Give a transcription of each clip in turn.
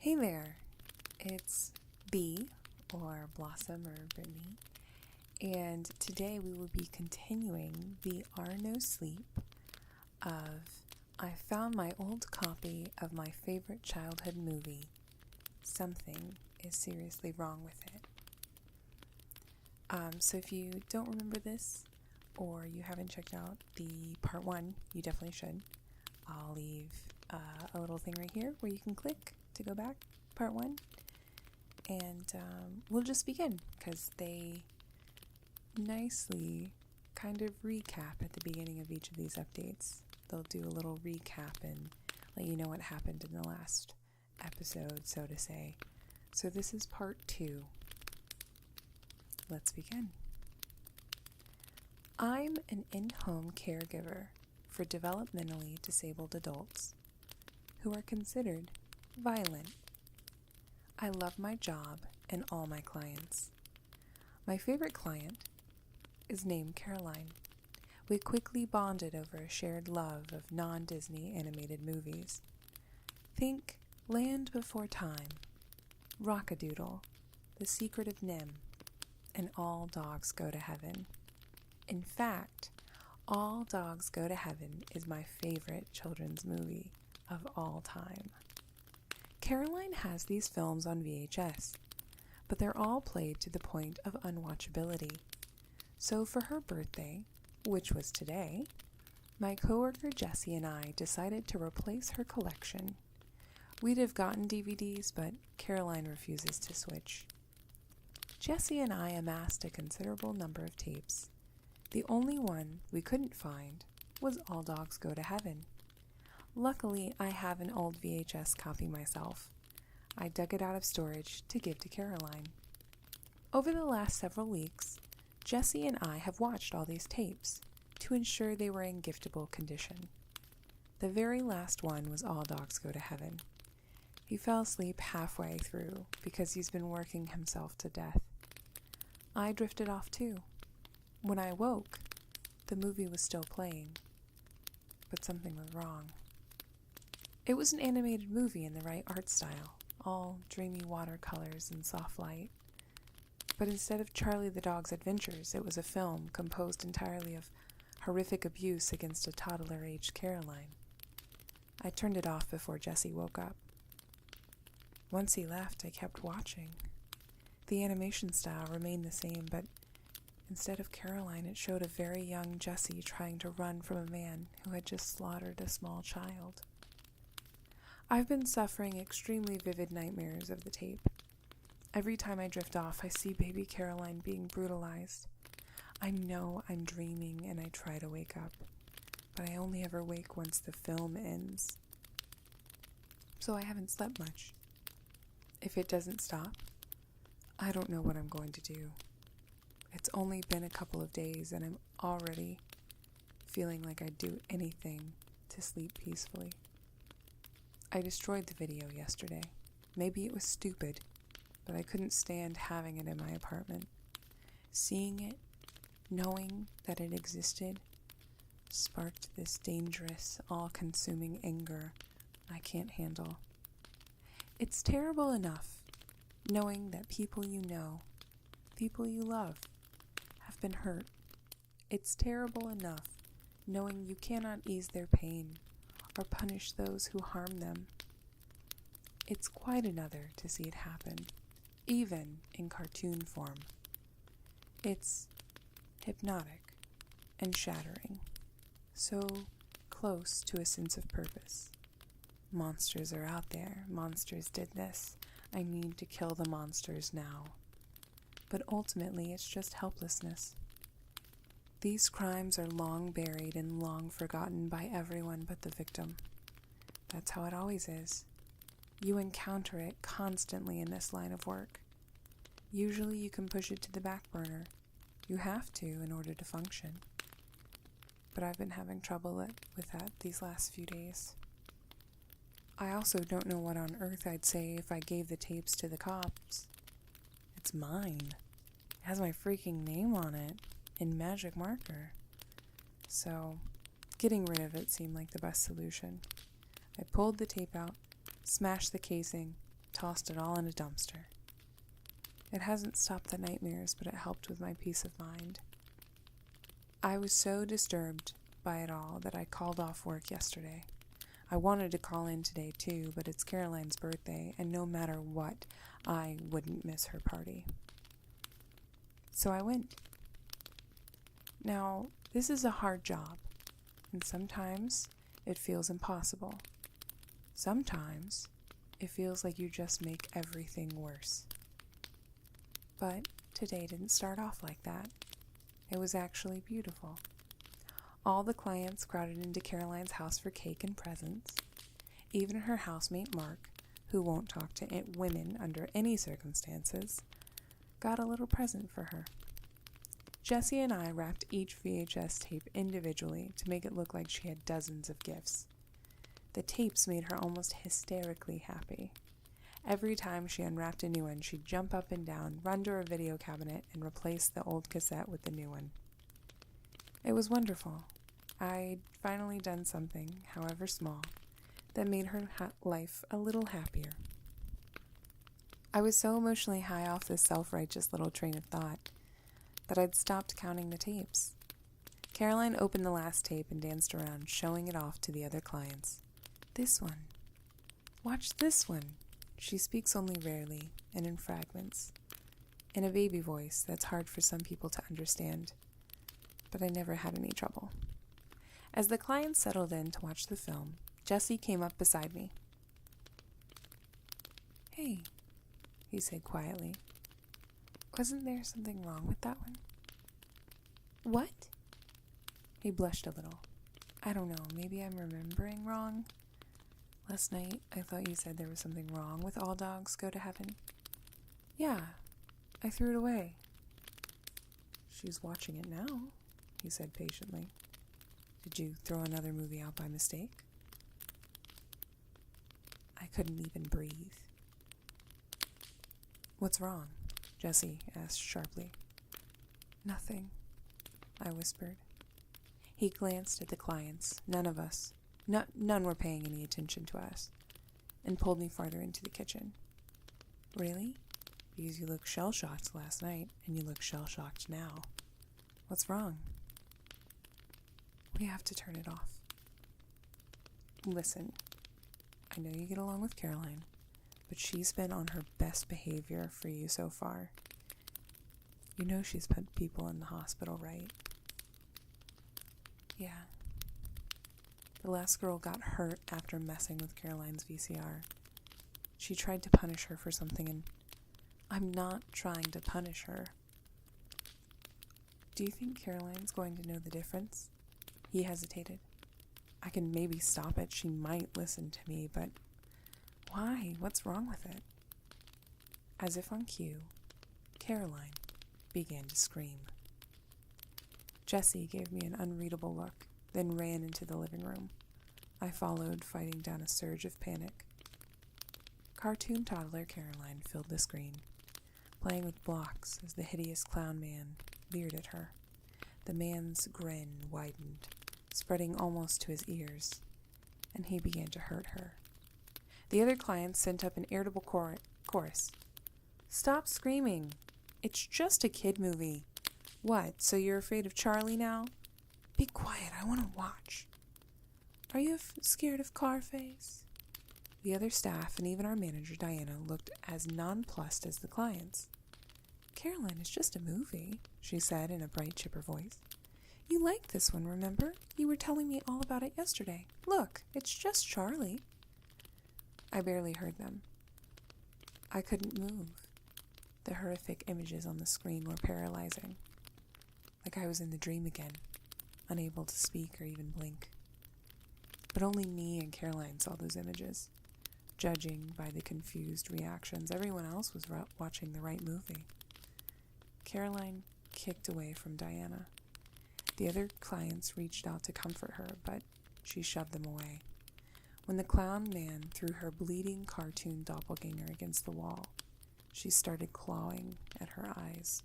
Hey there, it's Bee, or Blossom, or Brittany, and today we will be continuing the Are No Sleep of I found my old copy of my favorite childhood movie. Something is seriously wrong with it. So if you don't remember this, or you haven't checked out the part 1, you definitely should. I'll leave a little thing right here where you can click to go back, part 1, and we'll just begin, because they nicely kind of recap at the beginning of each of these updates. They'll do a little recap and let you know what happened in the last episode, so to say. So this is part 2. Let's begin. I'm an in-home caregiver for developmentally disabled adults who are considered violent. I love my job and all my clients. My favorite client is named Caroline. We quickly bonded over a shared love of non-Disney animated movies. Think Land Before Time, Rock-a-Doodle, The Secret of Nim, and All Dogs Go to Heaven. In fact, All Dogs Go to Heaven is my favorite children's movie of all time. Caroline has these films on VHS, but they're all played to the point of unwatchability. So for her birthday, which was today, my coworker Jessie and I decided to replace her collection. We'd have gotten DVDs, but Caroline refuses to switch. Jessie and I amassed a considerable number of tapes. The only one we couldn't find was All Dogs Go to Heaven. Luckily, I have an old VHS copy myself. I dug it out of storage to give to Caroline. Over the last several weeks, Jessie and I have watched all these tapes to ensure they were in giftable condition. The very last one was All Dogs Go to Heaven. He fell asleep halfway through because he's been working himself to death. I drifted off too. When I woke, the movie was still playing, but something was wrong. It was an animated movie in the right art style, all dreamy watercolors and soft light. But instead of Charlie the Dog's adventures, it was a film composed entirely of horrific abuse against a toddler-aged Caroline. I turned it off before Jessie woke up. Once he left, I kept watching. The animation style remained the same, but instead of Caroline, it showed a very young Jessie trying to run from a man who had just slaughtered a small child. I've been suffering extremely vivid nightmares of the tape. Every time I drift off, I see baby Caroline being brutalized. I know I'm dreaming and I try to wake up, but I only ever wake once the film ends. So I haven't slept much. If it doesn't stop, I don't know what I'm going to do. It's only been a couple of days and I'm already feeling like I'd do anything to sleep peacefully. I destroyed the video yesterday. Maybe it was stupid, but I couldn't stand having it in my apartment. Seeing it, knowing that it existed, sparked this dangerous, all-consuming anger I can't handle. It's terrible enough knowing that people you know, people you love, have been hurt. It's terrible enough knowing you cannot ease their pain or punish those who harm them. It's quite another to see it happen, even in cartoon form. It's hypnotic and shattering, so close to a sense of purpose. Monsters are out there. Monsters did this. I need to kill the monsters now. But ultimately, it's just helplessness. These crimes are long buried and long forgotten by everyone but the victim. That's how it always is. You encounter it constantly in this line of work. Usually you can push it to the back burner. You have to in order to function. But I've been having trouble with that these last few days. I also don't know what on earth I'd say if I gave the tapes to the cops. It's mine. It has my freaking name on it in magic marker. So, getting rid of it seemed like the best solution. I pulled the tape out, smashed the casing, tossed it all in a dumpster. It hasn't stopped the nightmares, but it helped with my peace of mind. I was so disturbed by it all that I called off work yesterday. I wanted to call in today too, but it's Caroline's birthday, and no matter what, I wouldn't miss her party. So I went. Now, this is a hard job, and sometimes it feels impossible. Sometimes it feels like you just make everything worse. But today didn't start off like that. It was actually beautiful. All the clients crowded into Caroline's house for cake and presents. Even her housemate Mark, who won't talk to women under any circumstances, got a little present for her. Jessie and I wrapped each VHS tape individually to make it look like she had dozens of gifts. The tapes made her almost hysterically happy. Every time she unwrapped a new one, she'd jump up and down, run to her video cabinet, and replace the old cassette with the new one. It was wonderful. I'd finally done something, however small, that made her life a little happier. I was so emotionally high off this self-righteous little train of thought that I'd stopped counting the tapes. Caroline opened the last tape and danced around, showing it off to the other clients. This one. Watch this one. She speaks only rarely and in fragments, in a baby voice that's hard for some people to understand, but I never had any trouble. As the clients settled in to watch the film, Jessie came up beside me. "Hey," he said quietly. "Wasn't there something wrong with that one?" "What?" He blushed a little. "I don't know, maybe I'm remembering wrong. Last night, I thought you said there was something wrong with All Dogs Go to Heaven." "Yeah, I threw it away." "She's watching it now," he said patiently. "Did you throw another movie out by mistake?" I couldn't even breathe. "What's wrong?" Jessie asked sharply. "Nothing," I whispered. He glanced at the clients, none were paying any attention to us, and pulled me farther into the kitchen. "Really? Because you looked shell-shocked last night, and you look shell-shocked now. What's wrong?" "We have to turn it off." "Listen, I know you get along with Caroline, but she's been on her best behavior for you so far. You know she's put people in the hospital, right?" "Yeah. The last girl got hurt after messing with Caroline's VCR. She tried to punish her for something, and I'm not trying to punish her." "Do you think Caroline's going to know the difference?" He hesitated. "I can maybe stop it. She might listen to me, but why? What's wrong with it?" As if on cue, Caroline began to scream. Jessie gave me an unreadable look, then ran into the living room. I followed, fighting down a surge of panic. Cartoon toddler Caroline filled the screen, playing with blocks as the hideous clown man leered at her. The man's grin widened, spreading almost to his ears, and he began to hurt her. The other clients sent up an irritable chorus. "Stop screaming! It's just a kid movie. What, so you're afraid of Charlie now? Be quiet, I want to watch. Are you scared of Carface?" The other staff and even our manager, Diana, looked as nonplussed as the clients. "Caroline, it's just a movie," she said in a bright, chipper voice. "You liked this one, remember? You were telling me all about it yesterday. Look, it's just Charlie." I barely heard them. I couldn't move. The horrific images on the screen were paralyzing. Like I was in the dream again, unable to speak or even blink. But only me and Caroline saw those images, judging by the confused reactions. Everyone else was watching the right movie. Caroline kicked away from Diana. The other clients reached out to comfort her, but she shoved them away. When the clown man threw her bleeding cartoon doppelganger against the wall, she started clawing at her eyes.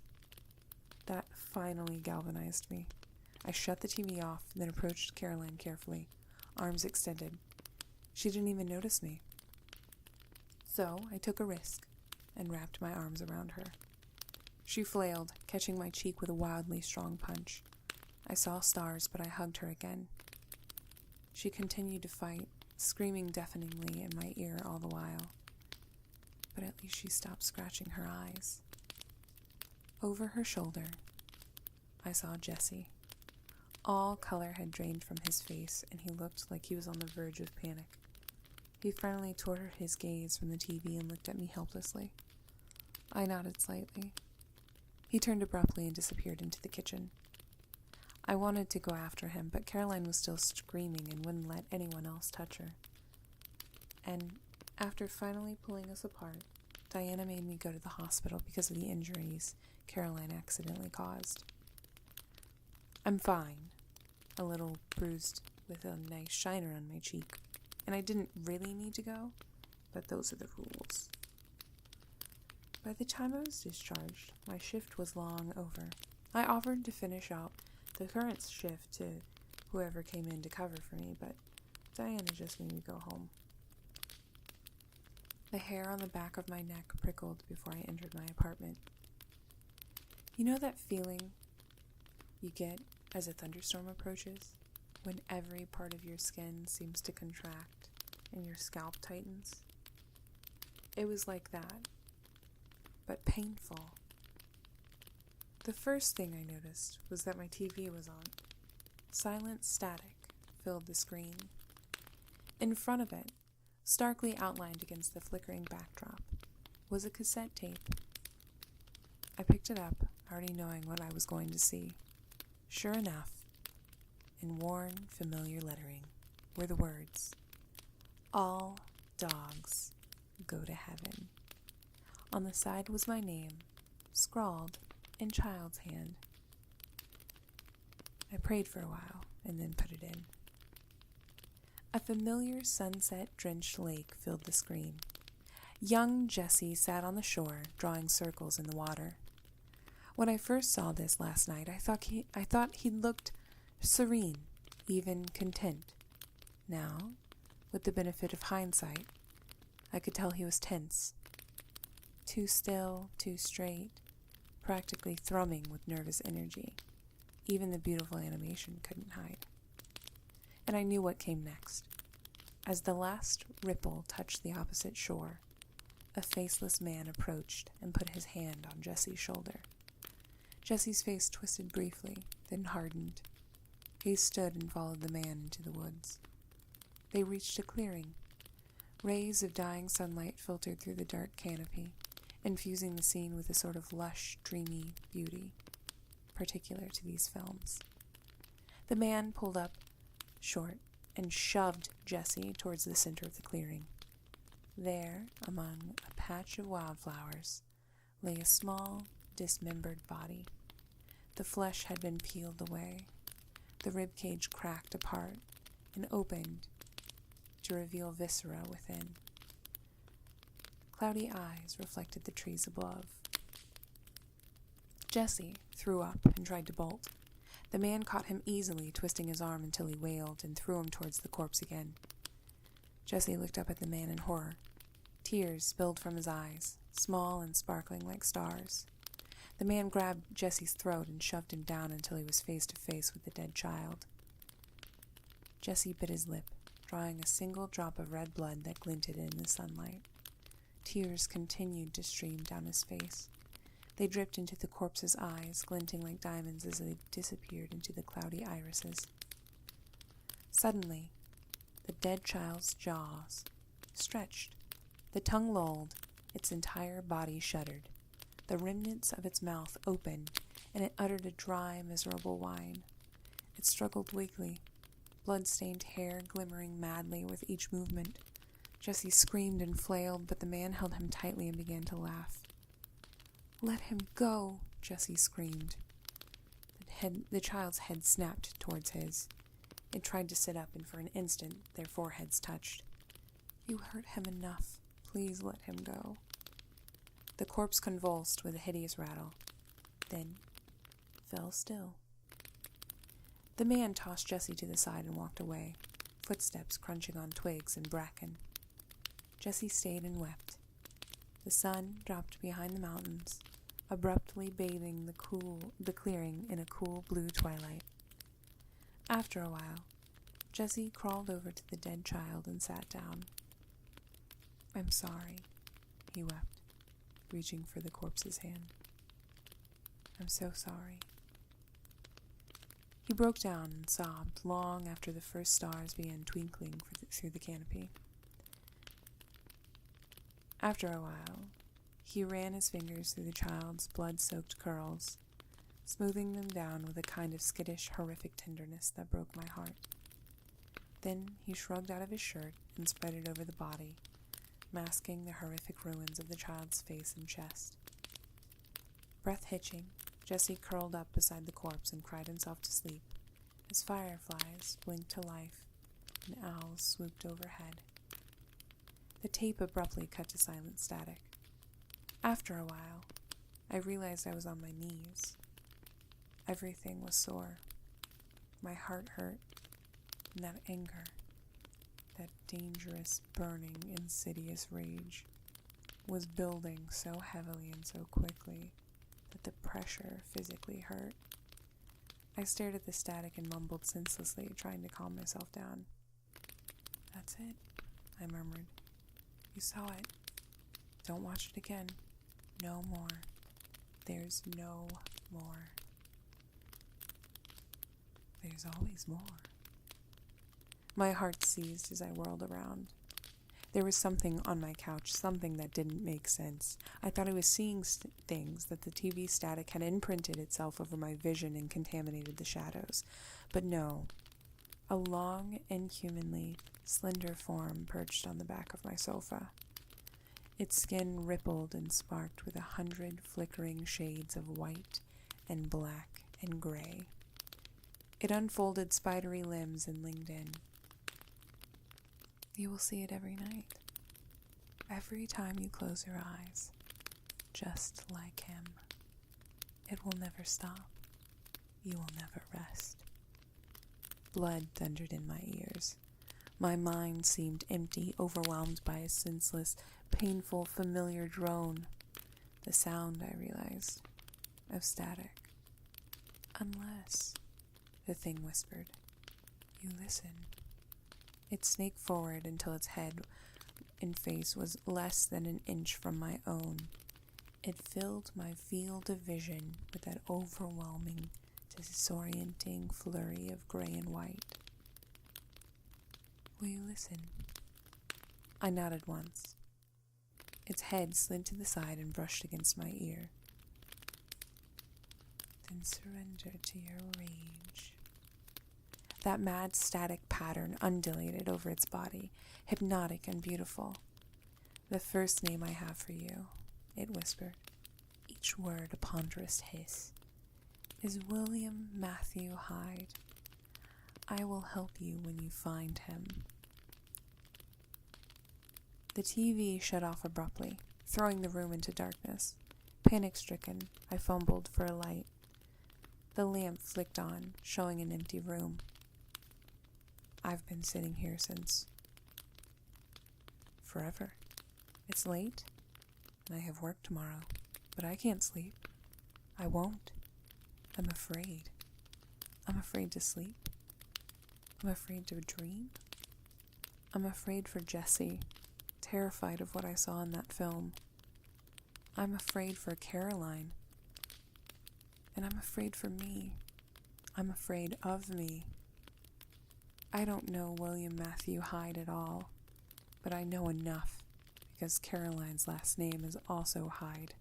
That finally galvanized me. I shut the TV off, then approached Caroline carefully, arms extended. She didn't even notice me. So I took a risk and wrapped my arms around her. She flailed, catching my cheek with a wildly strong punch. I saw stars, but I hugged her again. She continued to fight, screaming deafeningly in my ear all the while. But at least she stopped scratching her eyes. Over her shoulder, I saw Jesse. All color had drained from his face, and he looked like he was on the verge of panic. He finally tore his gaze from the TV and looked at me helplessly. I nodded slightly. He turned abruptly and disappeared into the kitchen. I wanted to go after him, but Caroline was still screaming and wouldn't let anyone else touch her. And after finally pulling us apart, Diana made me go to the hospital because of the injuries Caroline accidentally caused. I'm fine, a little bruised with a nice shiner on my cheek, and I didn't really need to go, but those are the rules. By the time I was discharged, my shift was long over. I offered to finish out the current shift to whoever came in to cover for me, but Diana just made me go home. The hair on the back of my neck prickled before I entered my apartment. You know that feeling you get as a thunderstorm approaches, when every part of your skin seems to contract and your scalp tightens? It was like that, but painful. The first thing I noticed was that my TV was on. Silent static filled the screen. In front of it, starkly outlined against the flickering backdrop, was a cassette tape. I picked it up, already knowing what I was going to see. Sure enough, in worn, familiar lettering, were the words, "All dogs go to heaven." On the side was my name, scrawled in child's hand. I prayed for a while and then put it in. A familiar sunset-drenched lake filled the screen. Young Jesse sat on the shore, drawing circles in the water. When I first saw this last night, I thought he looked serene, even content. Now, with the benefit of hindsight, I could tell he was tense. Too still, too straight, practically thrumming with nervous energy. Even the beautiful animation couldn't hide. And I knew what came next. As the last ripple touched the opposite shore, a faceless man approached and put his hand on Jesse's shoulder. Jesse's face twisted briefly, then hardened. He stood and followed the man into the woods. They reached a clearing. Rays of dying sunlight filtered through the dark canopy, infusing the scene with a sort of lush, dreamy beauty, particular to these films. The man pulled up short and shoved Jesse towards the center of the clearing. There, among a patch of wildflowers, lay a small, dismembered body. The flesh had been peeled away. The rib cage cracked apart and opened to reveal viscera within. Cloudy eyes reflected the trees above. Jesse threw up and tried to bolt. The man caught him easily, twisting his arm until he wailed and threw him towards the corpse again. Jesse looked up at the man in horror. Tears spilled from his eyes, small and sparkling like stars. The man grabbed Jesse's throat and shoved him down until he was face to face with the dead child. Jesse bit his lip, drawing a single drop of red blood that glinted in the sunlight. Tears continued to stream down his face. They dripped into the corpse's eyes, glinting like diamonds as they disappeared into the cloudy irises. Suddenly, the dead child's jaws stretched. The tongue lolled, its entire body shuddered. The remnants of its mouth opened, and it uttered a dry, miserable whine. It struggled weakly, blood-stained hair glimmering madly with each movement. Jesse screamed and flailed, but the man held him tightly and began to laugh. "Let him go," Jesse screamed. The child's head snapped towards his. It tried to sit up, and for an instant their foreheads touched. "You hurt him enough. Please let him go." The corpse convulsed with a hideous rattle, then fell still. The man tossed Jesse to the side and walked away, footsteps crunching on twigs and bracken. Jesse stayed and wept, The sun dropped behind the mountains, abruptly bathing the clearing in a cool blue twilight. After a while, Jesse crawled over to the dead child and sat down. "I'm sorry," he wept, reaching for the corpse's hand. "I'm so sorry." He broke down and sobbed long after the first stars began twinkling through the canopy. After a while, he ran his fingers through the child's blood-soaked curls, smoothing them down with a kind of skittish, horrific tenderness that broke my heart. Then he shrugged out of his shirt and spread it over the body, masking the horrific ruins of the child's face and chest. Breath hitching, Jesse curled up beside the corpse and cried himself to sleep as fireflies blinked to life and owls swooped overhead. The tape abruptly cut to silent static. After a while, I realized I was on my knees. Everything was sore. My heart hurt, and that anger, that dangerous, burning, insidious rage, was building so heavily and so quickly that the pressure physically hurt. I stared at the static and mumbled senselessly, trying to calm myself down. "That's it," I murmured. "You saw it. Don't watch it again. No more. There's no more. There's always more." My heart seized as I whirled around. There was something on my couch, something that didn't make sense. I thought I was seeing things, that the TV static had imprinted itself over my vision and contaminated the shadows. But no. A long, inhumanly slender form perched on the back of my sofa. Its skin rippled and sparked with 100 flickering shades of white and black and gray. It unfolded spidery limbs and leaned in. "You will see it every night. Every time you close your eyes. Just like him. It will never stop. You will never rest." Blood thundered in my ears. My mind seemed empty, overwhelmed by a senseless, painful, familiar drone. The sound, I realized, of static. "Unless," the thing whispered, "you listen." It snaked forward until its head and face was less than an inch from my own. It filled my field of vision with that overwhelming, disorienting flurry of gray and white. "Will you listen?" I nodded once. Its head slid to the side and brushed against my ear. "Then surrender to your rage." That mad static pattern undulated over its body, hypnotic and beautiful. "The first name I have for you," it whispered, each word a ponderous hiss, "is William Matthew Hyde. I will help you when you find him." The TV shut off abruptly, throwing the room into darkness. Panic-stricken, I fumbled for a light. The lamp flicked on, showing an empty room. I've been sitting here since forever. It's late, and I have work tomorrow, but I can't sleep. I won't. I'm afraid. I'm afraid to sleep. I'm afraid to dream. I'm afraid for Jesse, terrified of what I saw in that film. I'm afraid for Caroline. And I'm afraid for me. I'm afraid of me. I don't know William Matthew Hyde at all, but I know enough because Caroline's last name is also Hyde.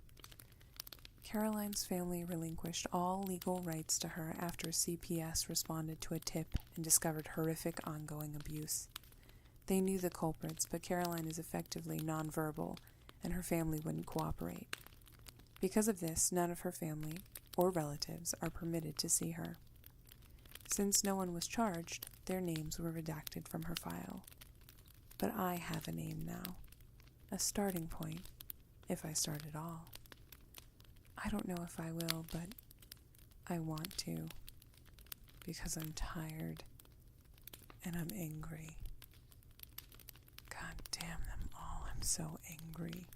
Caroline's family relinquished all legal rights to her after CPS responded to a tip and discovered horrific ongoing abuse. They knew the culprits, but Caroline is effectively nonverbal, and her family wouldn't cooperate. Because of this, none of her family or relatives are permitted to see her. Since no one was charged, their names were redacted from her file. But I have a name now, a starting point, if I start at all. I don't know if I will, but I want to, because I'm tired and I'm angry. God damn them all, I'm so angry.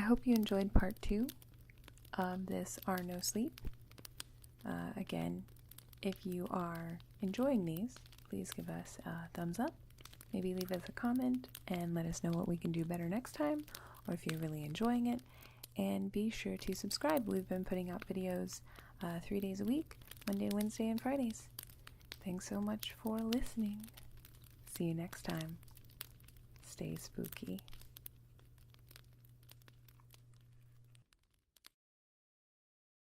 I hope you enjoyed part 2 of this Are No Sleep. Again, if you are enjoying these, please give us a thumbs up. Maybe leave us a comment and let us know what we can do better next time, or if you're really enjoying it. And be sure to subscribe. We've been putting out videos 3 days a week, Monday, Wednesday, and Fridays. Thanks so much for listening. See you next time. Stay spooky.